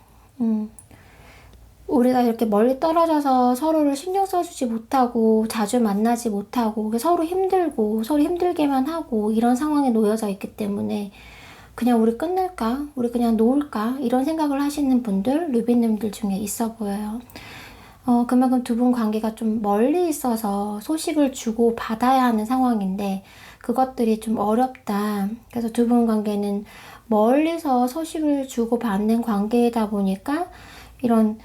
우리가 이렇게 멀리 떨어져서 서로를 신경 써주지 못하고 자주 만나지 못하고 서로 힘들고 서로 힘들게만 하고 이런 상황에 놓여져 있기 때문에 그냥 우리 끝낼까? 우리 그냥 놓을까? 이런 생각을 하시는 분들, 루비님들 중에 있어 보여요. 그만큼 두 분 관계가 좀 멀리 있어서 소식을 주고 받아야 하는 상황인데 그것들이 좀 어렵다. 그래서 두 분 관계는 멀리서 소식을 주고 받는 관계이다 보니까 이런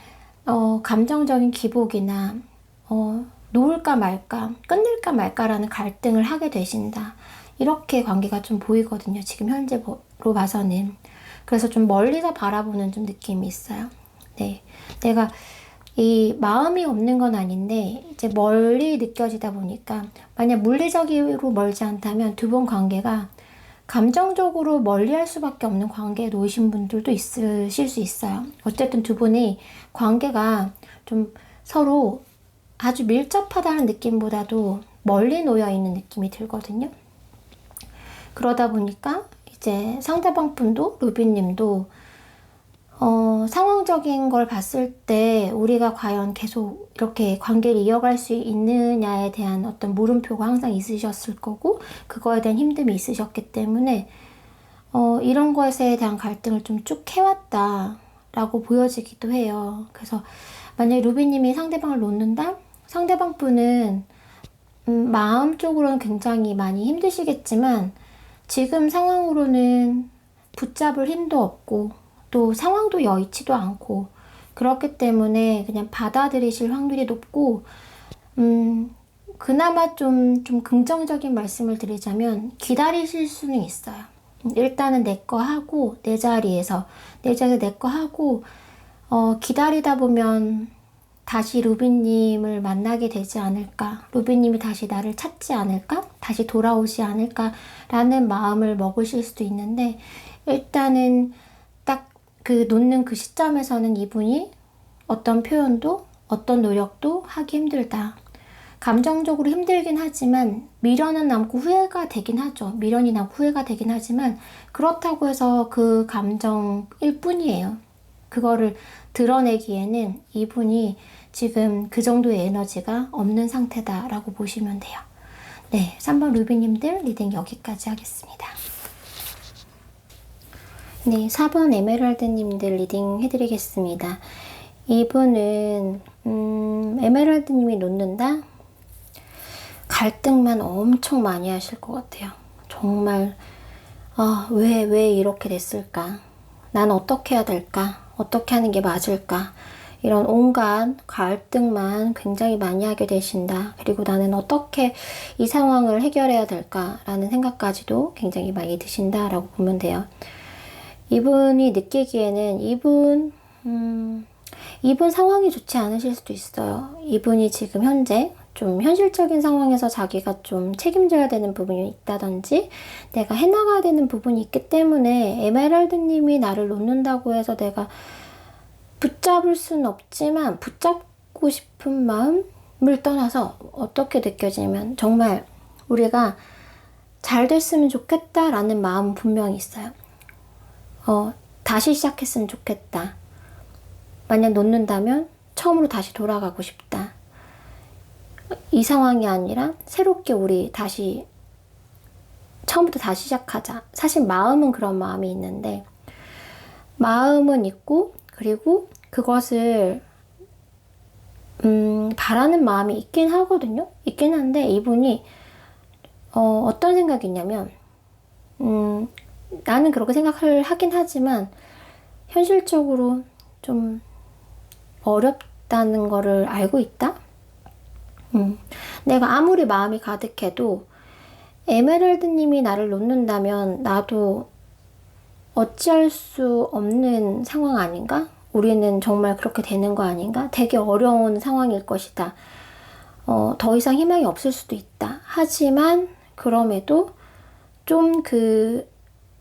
감정적인 기복이나 놓을까 말까, 끝낼까 말까라는 갈등을 하게 되신다. 이렇게 관계가 좀 보이거든요. 지금 현재로 봐서는. 그래서 좀 멀리서 바라보는 좀 느낌이 있어요. 네. 내가 이 마음이 없는 건 아닌데 이제 멀리 느껴지다 보니까 만약 물리적으로 멀지 않다면 두 분 관계가 감정적으로 멀리할 수밖에 없는 관계에 놓이신 분들도 있으실 수 있어요. 어쨌든 두 분이 관계가 좀 서로 아주 밀접하다는 느낌보다도 멀리 놓여 있는 느낌이 들거든요. 그러다 보니까 이제 상대방 분도 루비님도 상황적인 걸 봤을 때 우리가 과연 계속 이렇게 관계를 이어갈 수 있느냐에 대한 어떤 물음표가 항상 있으셨을 거고 그거에 대한 힘듦이 있으셨기 때문에 이런 것에 대한 갈등을 좀 쭉 해왔다 라고 보여지기도 해요. 그래서 만약에 루비님이 상대방을 놓는다? 상대방 분은 마음적으로는 굉장히 많이 힘드시겠지만 지금 상황으로는 붙잡을 힘도 없고 또 상황도 여의치도 않고 그렇기 때문에 그냥 받아들이실 확률이 높고 그나마 좀 긍정적인 말씀을 드리자면 기다리실 수는 있어요. 일단은 내 거 하고 내 자리에서 내 거 하고 기다리다 보면 다시 루비님을 만나게 되지 않을까, 루비님이 다시 나를 찾지 않을까, 다시 돌아오지 않을까 라는 마음을 먹으실 수도 있는데 일단은 딱 그 놓는 그 시점에서는 이분이 어떤 표현도 어떤 노력도 하기 힘들다. 감정적으로 힘들긴 하지만 미련은 남고 후회가 되긴 하죠. 미련이 남고 후회가 되긴 하지만 그렇다고 해서 그 감정일 뿐이에요. 그거를 드러내기에는 이분이 지금 그 정도의 에너지가 없는 상태다라고 보시면 돼요. 네, 3번 루비님들 리딩 여기까지 하겠습니다. 네, 4번 에메랄드님들 리딩 해드리겠습니다. 이분은 에메랄드님이 놓는다? 갈등만 엄청 많이 하실 것 같아요. 정말 왜 이렇게 됐을까? 난 어떻게 해야 될까? 어떻게 하는 게 맞을까? 이런 온갖 갈등만 굉장히 많이 하게 되신다. 그리고 나는 어떻게 이 상황을 해결해야 될까라는 생각까지도 굉장히 많이 드신다라고 보면 돼요. 이분이 느끼기에는 이분 상황이 좋지 않으실 수도 있어요. 이분이 지금 현재 좀 현실적인 상황에서 자기가 좀 책임져야 되는 부분이 있다든지 내가 해나가야 되는 부분이 있기 때문에 에메랄드님이 나를 놓는다고 해서 내가 붙잡을 수는 없지만 붙잡고 싶은 마음을 떠나서 어떻게 느껴지냐면 정말 우리가 잘 됐으면 좋겠다라는 마음은 분명히 있어요. 다시 시작했으면 좋겠다. 만약 놓는다면 처음으로 다시 돌아가고 싶다. 이 상황이 아니라 새롭게 우리 다시 처음부터 다시 시작하자. 사실 마음은 그런 마음이 있는데 마음은 있고 그리고 그것을 바라는 마음이 있긴 하거든요. 있긴 한데 이분이 어떤 생각이 있냐면 나는 그렇게 생각을 하긴 하지만 현실적으로 좀 어렵다는 거를 알고 있다? 내가 아무리 마음이 가득해도 에메랄드님이 나를 놓는다면 나도 어찌할 수 없는 상황 아닌가? 우리는 정말 그렇게 되는 거 아닌가? 되게 어려운 상황일 것이다. 더 이상 희망이 없을 수도 있다. 하지만 그럼에도 좀 그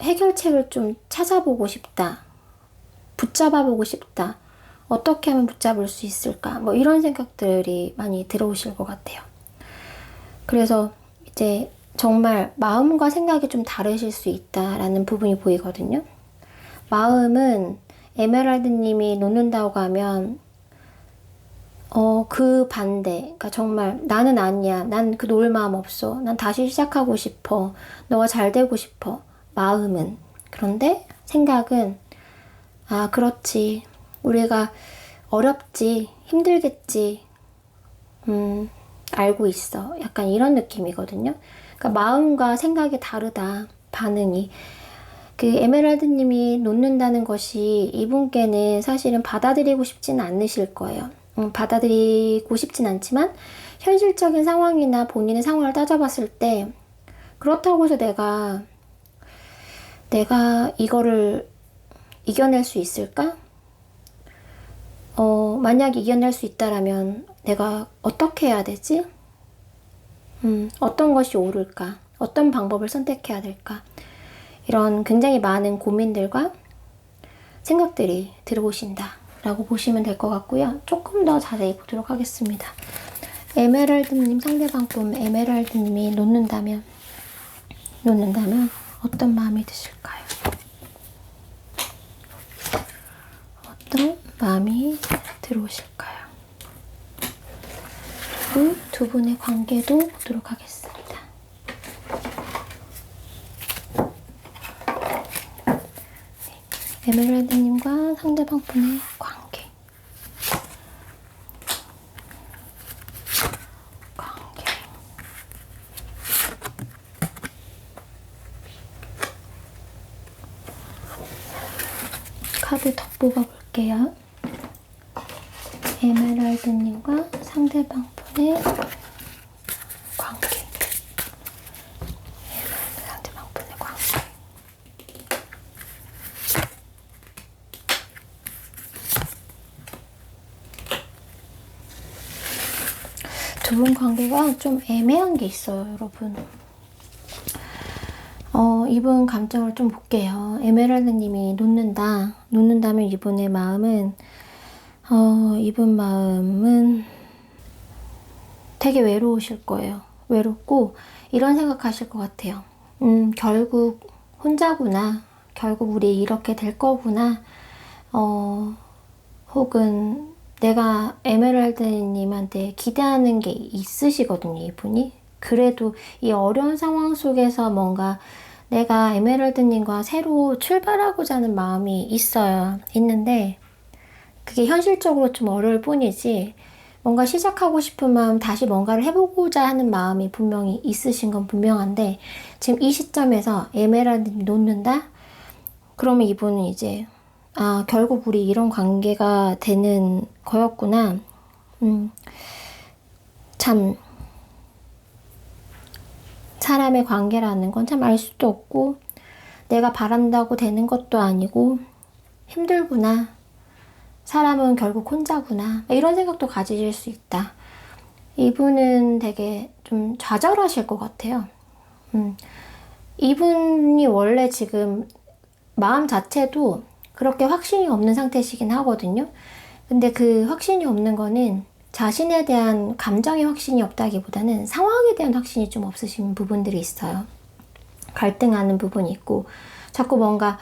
해결책을 좀 찾아보고 싶다. 붙잡아보고 싶다. 어떻게 하면 붙잡을 수 있을까? 뭐 이런 생각들이 많이 들어오실 것 같아요. 그래서 이제 정말 마음과 생각이 좀 다르실 수 있다라는 부분이 보이거든요. 마음은 에메랄드님이 놓는다고 하면 그 반대, 그러니까 정말 나는 아니야. 난 그 놓을 마음 없어. 난 다시 시작하고 싶어. 너가 잘 되고 싶어. 마음은. 그런데 생각은 그렇지. 우리가 어렵지. 힘들겠지. 알고 있어. 약간 이런 느낌이거든요. 그러니까 마음과 생각이 다르다. 반응이. 그 에메랄드님이 놓는다는 것이 이분께는 사실은 받아들이고 싶지는 않으실 거예요. 받아들이고 싶진 않지만 현실적인 상황이나 본인의 상황을 따져봤을 때 그렇다고 해서 내가 이거를 이겨낼 수 있을까? 만약 이겨낼 수 있다라면 내가 어떻게 해야 되지? 어떤 것이 옳을까? 어떤 방법을 선택해야 될까? 이런 굉장히 많은 고민들과 생각들이 들어오신다 라고 보시면 될 것 같고요. 조금 더 자세히 보도록 하겠습니다. 에메랄드님 상대방 분 에메랄드님이 놓는다면 어떤 마음이 드실까요? 어떤 마음이 들어오실까요? 그리고 두 분의 관계도 보도록 하겠습니다. 에메랄드님과 상대방 분의 관계. 카드 더 뽑아볼게요. 에메랄드님과 상대방 분의 관계. 에메랄드 상대방 분의 관계. 두 분 관계가 좀 애매한 게 있어요, 여러분. 이분 감정을 좀 볼게요. 에메랄드님이 놓는다면 이분의 마음은 이분 마음은 되게 외로우실 거예요. 외롭고 이런 생각하실 것 같아요. 결국 혼자구나. 결국 우리 이렇게 될 거구나. 혹은 내가 에메랄드님한테 기대하는 게 있으시거든요, 이분이. 그래도 이 어려운 상황 속에서 뭔가 내가 에메랄드님과 새로 출발하고자 하는 마음이 있어요. 있는데 그게 현실적으로 좀 어려울 뿐이지 뭔가 시작하고 싶은 마음, 다시 뭔가를 해보고자 하는 마음이 분명히 있으신 건 분명한데, 지금 이 시점에서 에메랄드님이 놓는다? 그러면 이분은 이제, 아, 결국 우리 이런 관계가 되는 거였구나. 참, 사람의 관계라는 건 참 알 수도 없고, 내가 바란다고 되는 것도 아니고, 힘들구나. 사람은 결국 혼자구나. 이런 생각도 가지실 수 있다. 이분은 되게 좀 좌절하실 것 같아요. 이분이 원래 지금 마음 자체도 그렇게 확신이 없는 상태시긴 하거든요. 근데 그 확신이 없는 거는 자신에 대한 감정의 확신이 없다기보다는 상황에 대한 확신이 좀 없으신 부분들이 있어요. 갈등하는 부분이 있고, 자꾸 뭔가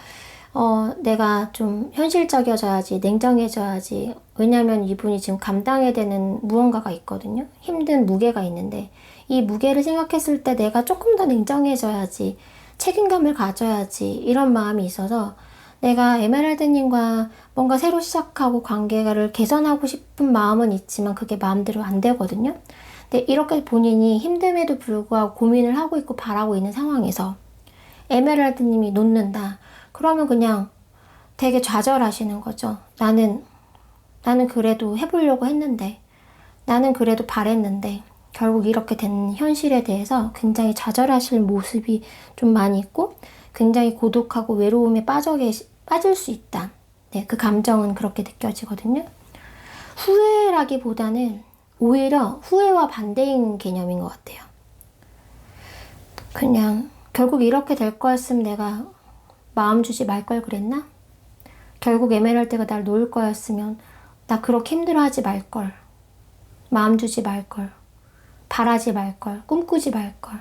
내가 좀 현실적이어져야지, 냉정해져야지. 왜냐면 이분이 지금 감당해야 되는 무언가가 있거든요. 힘든 무게가 있는데, 이 무게를 생각했을 때 내가 조금 더 냉정해져야지, 책임감을 가져야지, 이런 마음이 있어서 내가 에메랄드님과 뭔가 새로 시작하고 관계를 개선하고 싶은 마음은 있지만 그게 마음대로 안 되거든요. 근데 이렇게 본인이 힘듦에도 불구하고 고민을 하고 있고 바라고 있는 상황에서 에메랄드님이 놓는다. 그러면 그냥 되게 좌절하시는 거죠. 나는 그래도 해보려고 했는데, 나는 그래도 바랬는데, 결국 이렇게 된 현실에 대해서 굉장히 좌절하실 모습이 좀 많이 있고, 굉장히 고독하고 외로움에 빠질 수 있다. 네, 그 감정은 그렇게 느껴지거든요. 후회라기보다는 오히려 후회와 반대인 개념인 것 같아요. 그냥 결국 이렇게 될 거였으면 내가 마음 주지 말 걸 그랬나? 결국 에메랄드가 날 놓을 거였으면 나 그렇게 힘들어하지 말 걸. 마음 주지 말 걸. 바라지 말 걸. 꿈꾸지 말 걸.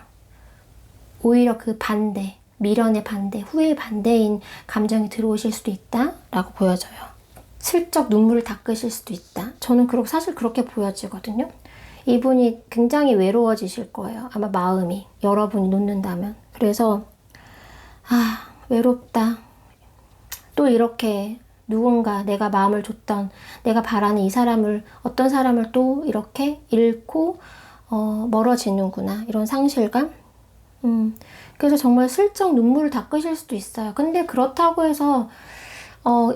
오히려 그 반대, 미련의 반대, 후회의 반대인 감정이 들어오실 수도 있다라고 보여져요. 슬쩍 눈물을 닦으실 수도 있다. 저는 사실 그렇게 보여지거든요. 이분이 굉장히 외로워지실 거예요. 아마 마음이. 여러분이 놓는다면. 그래서 외롭다. 또 이렇게 누군가 내가 마음을 줬던, 내가 바라는 이 사람을, 어떤 사람을 또 이렇게 잃고 멀어지는구나. 이런 상실감? 그래서 정말 슬쩍 눈물을 닦으실 수도 있어요. 근데 그렇다고 해서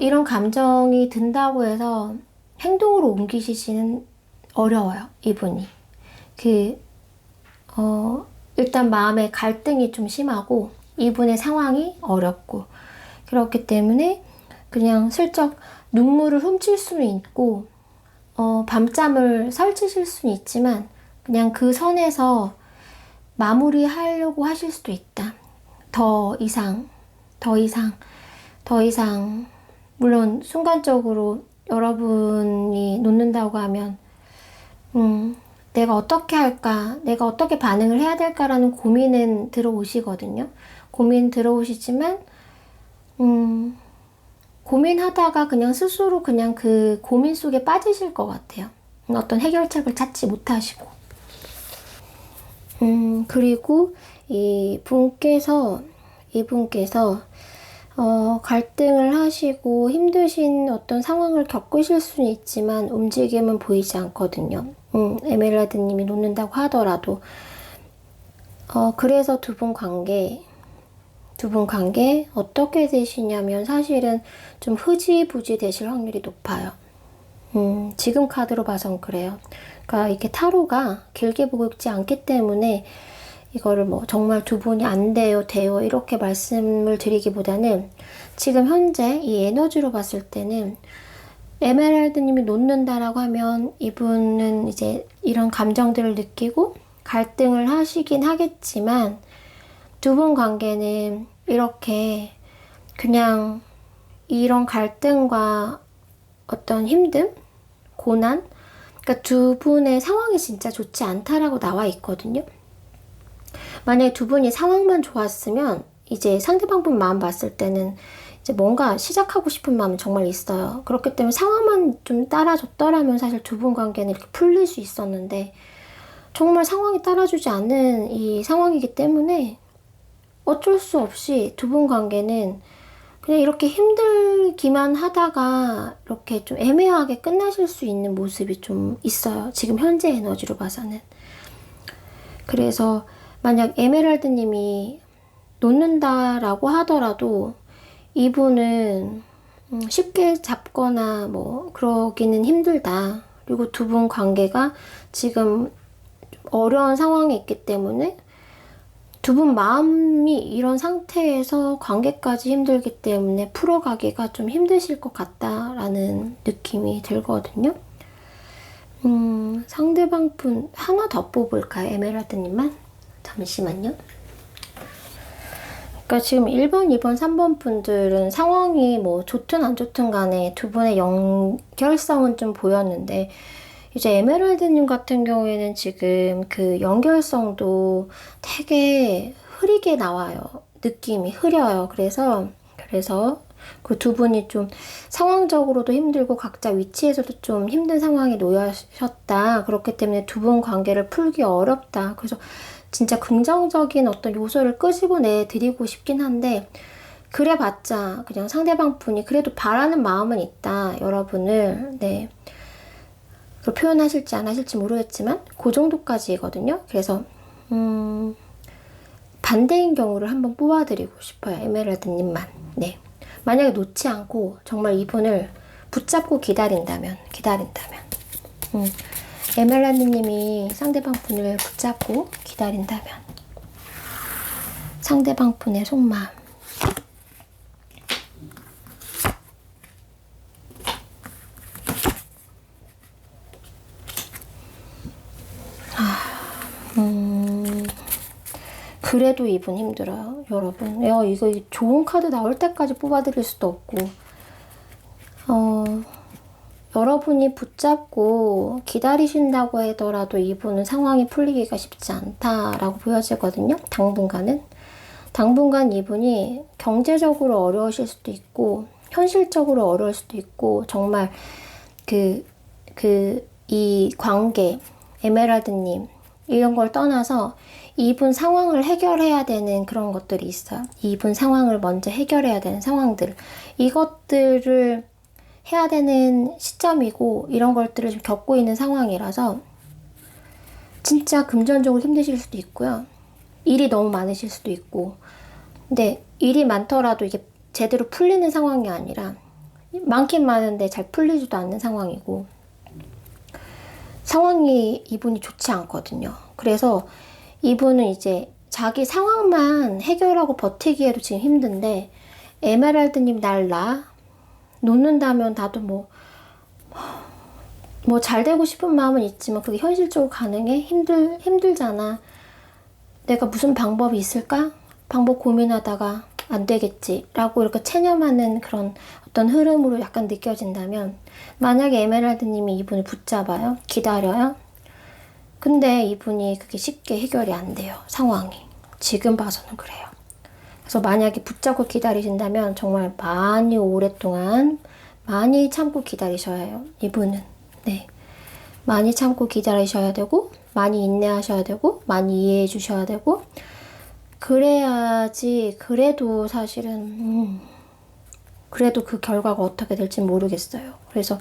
이런 감정이 든다고 해서 행동으로 옮기시지는 어려워요. 이분이. 일단 마음의 갈등이 좀 심하고 이분의 상황이 어렵고 그렇기 때문에 그냥 슬쩍 눈물을 훔칠 수는 있고 밤잠을 설치실 수는 있지만 그냥 그 선에서 마무리하려고 하실 수도 있다. 더 이상 물론 순간적으로 여러분이 놓는다고 하면 내가 어떻게 할까, 내가 어떻게 반응을 해야 될까라는 고민은 들어오시거든요. 고민 들어오시지만 고민하다가 그냥 스스로 그냥 그 고민 속에 빠지실 것 같아요. 어떤 해결책을 찾지 못하시고. 그리고 이분께서 갈등을 하시고 힘드신 어떤 상황을 겪으실 수는 있지만 움직임은 보이지 않거든요. 에메랄드님이 놓는다고 하더라도. 그래서 두 분 관계 어떻게 되시냐면 사실은 좀 흐지부지 되실 확률이 높아요. 지금 카드로 봐선 그래요. 그러니까 이렇게 타로가 길게 보고 있지 않기 때문에 이거를 뭐 정말 두 분이 안 돼요, 돼요 이렇게 말씀을 드리기보다는 지금 현재 이 에너지로 봤을 때는 에메랄드님이 놓는다라고 하면 이분은 이제 이런 감정들을 느끼고 갈등을 하시긴 하겠지만 두 분 관계는 이렇게 그냥 이런 갈등과 어떤 힘듦, 고난, 그러니까 두 분의 상황이 진짜 좋지 않다라고 나와 있거든요. 만약에 두 분이 상황만 좋았으면 이제 상대방 분 마음 봤을 때는 이제 뭔가 시작하고 싶은 마음은 정말 있어요. 그렇기 때문에 상황만 좀 따라줬더라면 사실 두 분 관계는 이렇게 풀릴 수 있었는데 정말 상황이 따라주지 않는 이 상황이기 때문에 어쩔 수 없이 두 분 관계는 그냥 이렇게 힘들기만 하다가 이렇게 좀 애매하게 끝나실 수 있는 모습이 좀 있어요. 지금 현재 에너지로 봐서는. 그래서 만약 에메랄드님이 놓는다라고 하더라도 이분은 쉽게 잡거나 뭐 그러기는 힘들다. 그리고 두 분 관계가 지금 어려운 상황에 있기 때문에 두 분 마음이 이런 상태에서 관계까지 힘들기 때문에 풀어가기가 좀 힘드실 것 같다라는 느낌이 들거든요. 상대방 분 하나 더 뽑을까요? 에메랄드님만? 잠시만요. 그러니까 지금 1번, 2번, 3번 분들은 상황이 뭐 좋든 안 좋든 간에 두 분의 연결성은 좀 보였는데 이제 에메랄드님 같은 경우에는 지금 그 연결성도 되게 흐리게 나와요. 느낌이 흐려요. 그래서 그 두 분이 좀 상황적으로도 힘들고 각자 위치에서도 좀 힘든 상황에 놓여셨다. 그렇기 때문에 두 분 관계를 풀기 어렵다. 그래서 진짜 긍정적인 어떤 요소를 끄집어내 드리고 싶긴 한데 그래봤자 그냥 상대방 분이 그래도 바라는 마음은 있다. 여러분을 네. 그걸 표현하실지 안 하실지 모르겠지만 그 정도까지거든요. 그래서 반대인 경우를 한번 뽑아드리고 싶어요. 에메랄드님만. 네. 만약에 놓지 않고 정말 이분을 붙잡고 기다린다면 에메랄드님이 상대방 분을 붙잡고 기다린다면 상대방 분의 속마음 그래도 이분 힘들어요, 여러분. 이거 좋은 카드 나올 때까지 뽑아드릴 수도 없고, 여러분이 붙잡고 기다리신다고 하더라도 이분은 상황이 풀리기가 쉽지 않다라고 보여지거든요, 당분간은. 당분간 이분이 경제적으로 어려우실 수도 있고, 현실적으로 어려울 수도 있고, 정말 이 관계, 에메랄드님, 이런 걸 떠나서 이분 상황을 해결해야 되는 그런 것들이 있어요. 이분 상황을 먼저 해결해야 되는 상황들. 이것들을 해야 되는 시점이고 이런 것들을 좀 겪고 있는 상황이라서 진짜 금전적으로 힘드실 수도 있고요. 일이 너무 많으실 수도 있고 근데 일이 많더라도 이게 제대로 풀리는 상황이 아니라 많긴 많은데 잘 풀리지도 않는 상황이고 상황이 이분이 좋지 않거든요. 그래서 이분은 이제 자기 상황만 해결하고 버티기에도 지금 힘든데 에메랄드님 날 나 놓는다면 나도 뭐 잘 되고 싶은 마음은 있지만 그게 현실적으로 가능해? 힘들잖아. 내가 무슨 방법이 있을까? 방법 고민하다가 안 되겠지 라고 이렇게 체념하는 그런 어떤 흐름으로 약간 느껴진다면 만약에 에메랄드님이 이분을 붙잡아요. 기다려요. 근데 이분이 그게 쉽게 해결이 안 돼요. 상황이. 지금 봐서는 그래요. 그래서 만약에 붙잡고 기다리신다면 정말 많이 오랫동안 많이 참고 기다리셔야 해요. 이분은. 네. 많이 참고 기다리셔야 되고 많이 인내하셔야 되고 많이 이해해 주셔야 되고 그래야지 그래도 사실은 그래도 그 결과가 어떻게 될지 모르겠어요. 그래서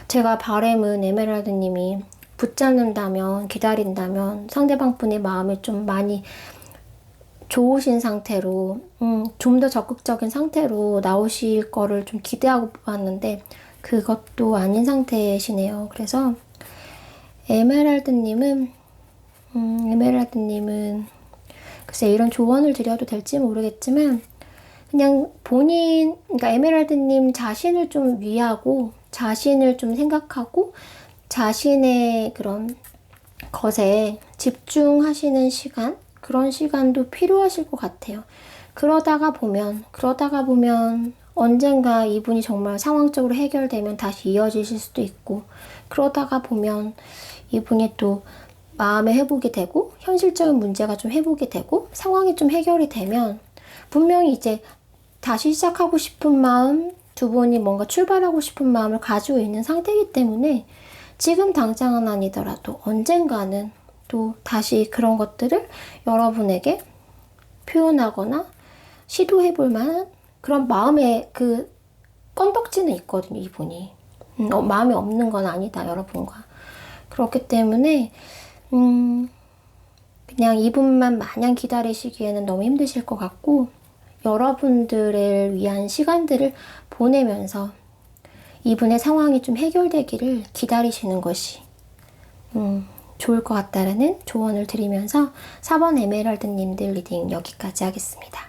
제가 바람은 에메랄드님이 붙잡는다면 기다린다면 상대방 분의 마음이 좀 많이 좋으신 상태로 좀 더 적극적인 상태로 나오실 거를 좀 기대하고 뽑았는데 그것도 아닌 상태시네요. 그래서 에메랄드님은 글쎄 이런 조언을 드려도 될지 모르겠지만 그냥 그러니까 에메랄드님 자신을 좀 위하고 자신을 좀 생각하고 자신의 그런 것에 집중하시는 시간 그런 시간도 필요하실 것 같아요. 그러다가 보면 언젠가 이분이 정말 상황적으로 해결되면 다시 이어지실 수도 있고 그러다가 보면 이분이 또 마음의 회복이 되고 현실적인 문제가 좀 회복이 되고 상황이 좀 해결이 되면 분명히 이제 다시 시작하고 싶은 마음 두 분이 뭔가 출발하고 싶은 마음을 가지고 있는 상태이기 때문에 지금 당장은 아니더라도 언젠가는 또 다시 그런 것들을 여러분에게 표현하거나 시도해볼 만한 그런 마음에 그 건덕지는 있거든요, 이분이. 마음이 없는 건 아니다, 여러분과. 그렇기 때문에 그냥 이분만 마냥 기다리시기에는 너무 힘드실 것 같고, 여러분들을 위한 시간들을 보내면서 이분의 상황이 좀 해결되기를 기다리시는 것이 좋을 것 같다라는 조언을 드리면서 4번 에메랄드님들 리딩 여기까지 하겠습니다.